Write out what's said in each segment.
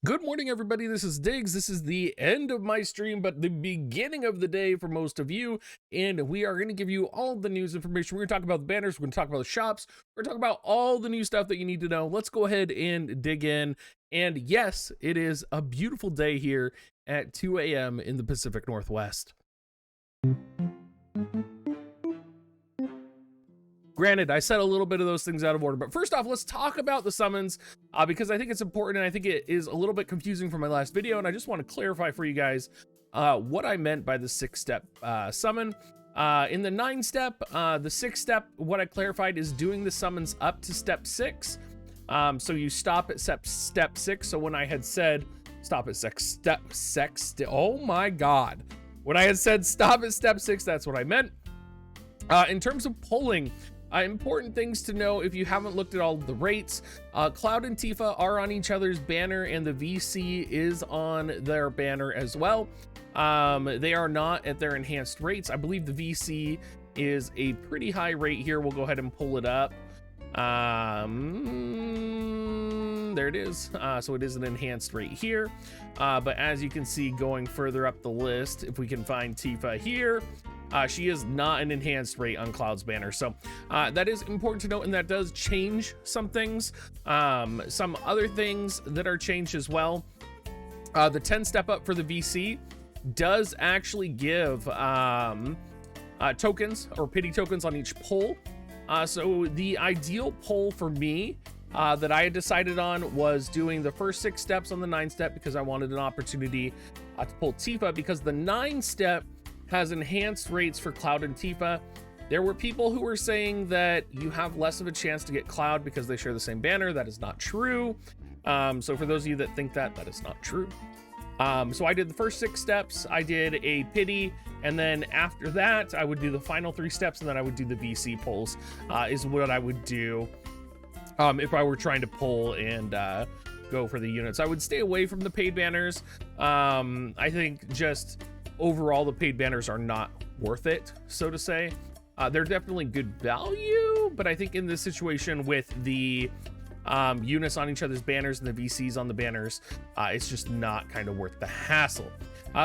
Good morning, everybody. This is Diggs. This is the end of my stream, but the beginning of the day for most of you. And we are going to give you all the news information. We're going to talk about the banners. We're going to talk about the shops. We're going to talk about all the new stuff that you need to know. Let's go ahead and dig in. And yes, it is a beautiful day here at 2 a.m. in the Pacific Northwest. Granted, I said a little bit of those things out of order, but first off, let's talk about the summons because I think it's important and I think it is a little bit confusing from my last video, and I just want to clarify for you guys what I meant by the 6-step summon. In the 9-step, the 6-step, what I clarified is doing the summons up to step 6. So you stop at step 6. So when I had said stop at step 6, oh my god. When I had said stop at step 6, that's what I meant. In terms of polling, important things to know if you haven't looked at all of the rates. Cloud and Tifa are on each other's banner, and the VC is on their banner as well. They are not at their enhanced rates. I believe the VC is a pretty high rate here. We'll go ahead and pull it up. There it is. So it is an enhanced rate here. But as you can see, going further up the list, if we can find Tifa here, she is not an enhanced rate on Cloud's banner. So that is important to note, and that does change some things. Some other things that are changed as well. The 10 step up for the VC does actually give tokens or pity tokens on each pull. So the ideal pull for me that I had decided on was doing the first 6 steps on the 9-step because I wanted an opportunity to pull Tifa, because the 9-step has enhanced rates for Cloud and Tifa. There were people who were saying that you have less of a chance to get Cloud because they share the same banner. That is not true. So for those of you that think that is not true. So I did the first 6 steps. I did a pity, and then after that, I would do the final 3 steps, and then I would do the VC pulls, is what I would do if I were trying to pull and go for the units. I would stay away from the paid banners. I think just overall, the paid banners are not worth it, so to say. They're definitely good value, but I think in this situation with the units on each other's banners and the VCs on the banners, it's just not kind of worth the hassle.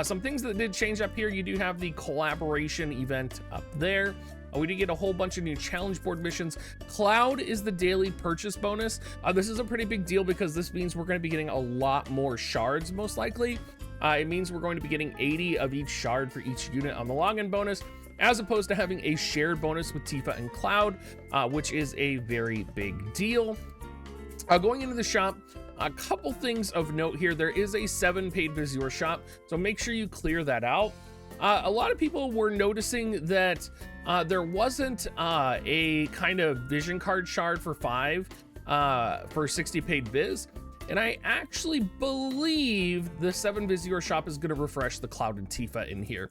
Some things that did change up here: you do have the collaboration event up there. We did get a whole bunch of new challenge board missions. Cloud is the daily purchase bonus. This is a pretty big deal because this means we're going to be getting a lot more shards, most likely. It means we're going to be getting 80 of each shard for each unit on the login bonus, as opposed to having a shared bonus with Tifa and Cloud, which is a very big deal. Going into the shop, a couple things of note here. There is a 7 paid Vizier shop, so make sure you clear that out. A lot of people were noticing that there wasn't a kind of vision card shard for 5 for 60 paid Viz. And I actually believe the 7 Vizier shop is going to refresh the Cloud and Tifa in here.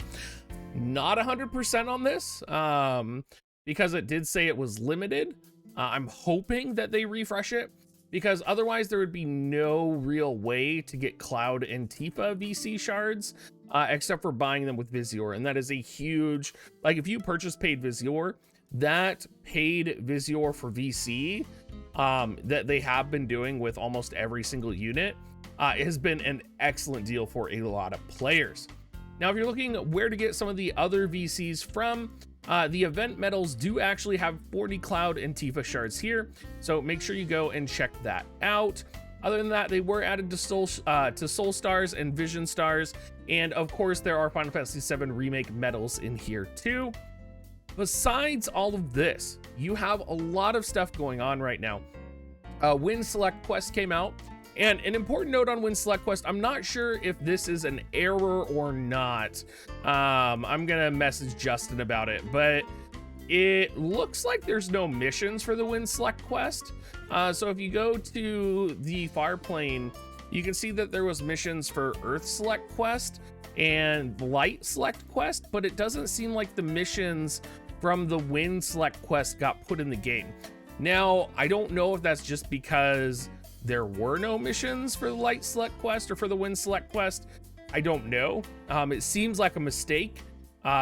Not 100% on this, because it did say it was limited. I'm hoping that they refresh it, because otherwise there would be no real way to get Cloud and Tifa VC shards, except for buying them with Vizier. And that is a huge, like, if you purchase paid Vizier, that paid Vizier for VC that they have been doing with almost every single unit has been an excellent deal for a lot of players. Now, if you're looking where to get some of the other VCs from, the event medals do actually have 40 Cloud and Tifa shards here, so make sure you go and check that out. Other than that, they were added to Soul Stars and Vision Stars, and of course there are Final Fantasy VII Remake medals in here too. Besides all of this, you have a lot of stuff going on right now. Win Select Quest came out, and an important note on Win Select Quest, I'm not sure if this is an error or not. I'm gonna message Justin about it, but it looks like there's no missions for the Win Select Quest. So if you go to the Far Plane, you can see that there was missions for Earth Select Quest and Light Select Quest, but it doesn't seem like the missions from the Win Select Quest got put in the game. Now, I don't know if that's just because there were no missions for the Light Select Quest or for the Win Select Quest. I don't know. It seems like a mistake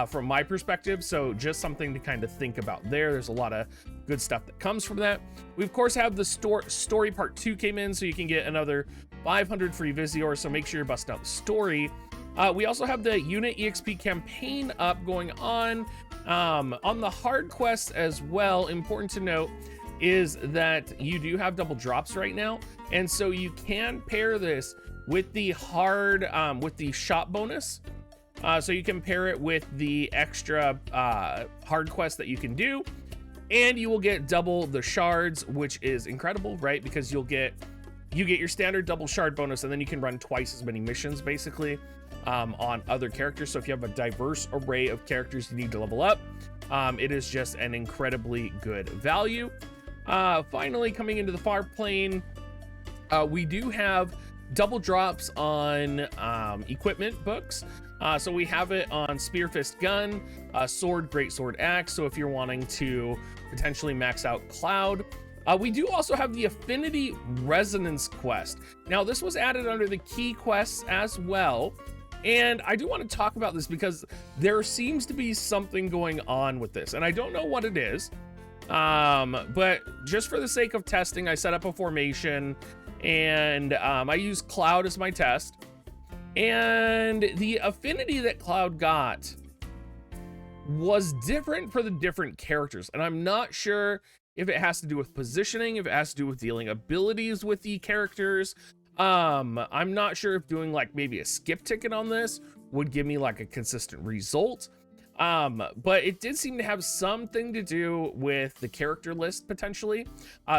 from my perspective, so just something to kind of think about there. There's a lot of good stuff that comes from that. We of course have the story part 2 came in, so you can get another 500 free Visior, so make sure you're busting out the story. We also have the unit EXP campaign up going on the hard quests as well. Important to note is that you do have double drops right now, and so you can pair this with the hard with the shop bonus. So you can pair it with the extra hard quest that you can do, and you will get double the shards, which is incredible, right? Because you get your standard double shard bonus, and then you can run twice as many missions basically on other characters. So if you have a diverse array of characters you need to level up, it is just an incredibly good value. Finally, coming into the far plane, we do have double drops on equipment books. So we have it on Spear Fist Gun, Sword, Great Sword Axe. So if you're wanting to potentially max out Cloud. We do also have the Affinity Resonance quest. Now this was added under the key quests as well. And I do want to talk about this because there seems to be something going on with this, and I don't know what it is. But just for the sake of testing, I set up a formation, and I use Cloud as my test. And the affinity that Cloud got was different for the different characters, and I'm not sure if it has to do with positioning, if it has to do with dealing abilities with the characters. I'm not sure if doing like maybe a skip ticket on this would give me like a consistent result. But it did seem to have something to do with the character list potentially.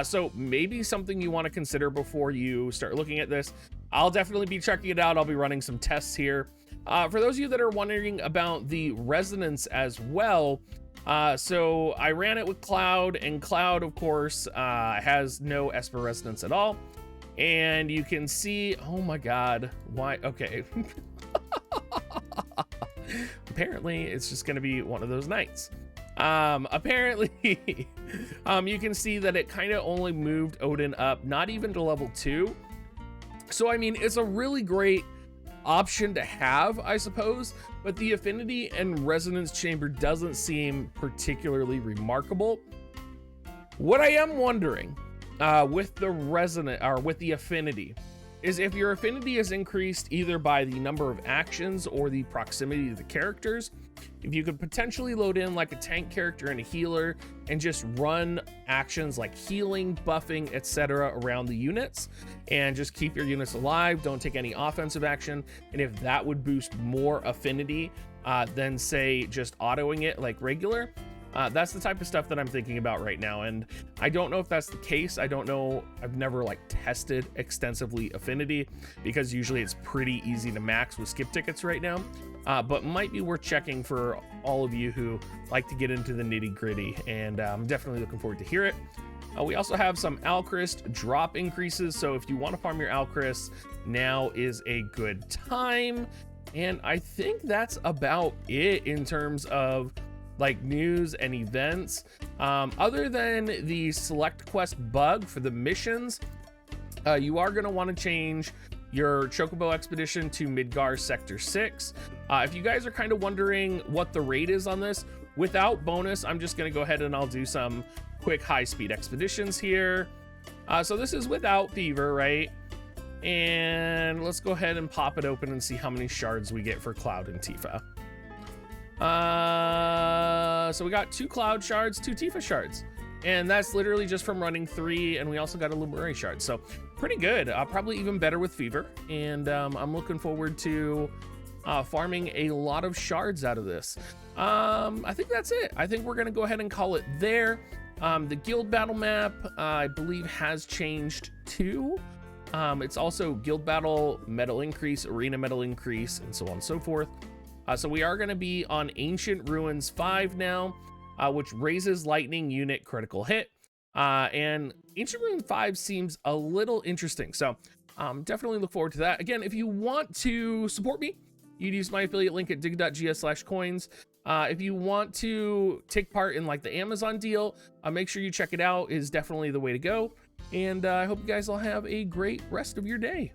So maybe something you want to consider before you start looking at this. I'll definitely be checking it out. I'll be running some tests here. For those of you that are wondering about the resonance as well, so I ran it with Cloud, and Cloud, of course, has no Esper resonance at all. And you can see, oh my God, why? Okay. Apparently it's just going to be one of those nights. Apparently you can see that it kind of only moved Odin up, not even to level 2. So, I mean, it's a really great option to have, I suppose, but the affinity and resonance chamber doesn't seem particularly remarkable. What I am wondering with the resonant or with the affinity is if your affinity is increased either by the number of actions or the proximity to the characters, if you could potentially load in like a tank character and a healer and just run actions like healing, buffing, etc. around the units and just keep your units alive, don't take any offensive action, and if that would boost more affinity than say just autoing it like regular. That's the type of stuff that I'm thinking about right now, and I don't know if that's the case. I don't know. I've never like tested extensively affinity because usually it's pretty easy to max with skip tickets right now, but might be worth checking for all of you who like to get into the nitty gritty, and I'm definitely looking forward to hear it. We also have some Alchrist drop increases, so if you want to farm your Alchrist, now is a good time. And I think that's about it in terms of like news and events, other than the select quest bug for the missions. You are going to want to change your Chocobo expedition to Midgar Sector 6. If you guys are kind of wondering what the rate is on this, without bonus, I'm just going to go ahead and I'll do some quick high-speed expeditions here. So this is without fever, right? And let's go ahead and pop it open and see how many shards we get for Cloud and Tifa. So we got 2 Cloud shards, 2 Tifa shards, and that's literally just from running 3, and we also got a Luminary shard, so pretty good. Probably even better with fever, and I'm looking forward to farming a lot of shards out of this. I think that's it. I think we're gonna go ahead and call it there. The guild battle map, I believe, has changed too. It's also guild battle, medal increase, arena medal increase, and so on and so forth. So we are going to be on Ancient Ruins 5 now, which raises lightning unit critical hit. And Ancient Ruins 5 seems a little interesting. So definitely look forward to that. Again, if you want to support me, you'd use my affiliate link at dig.gs/coins. If you want to take part in like the Amazon deal, make sure you check it out. It is definitely the way to go. And I hope you guys all have a great rest of your day.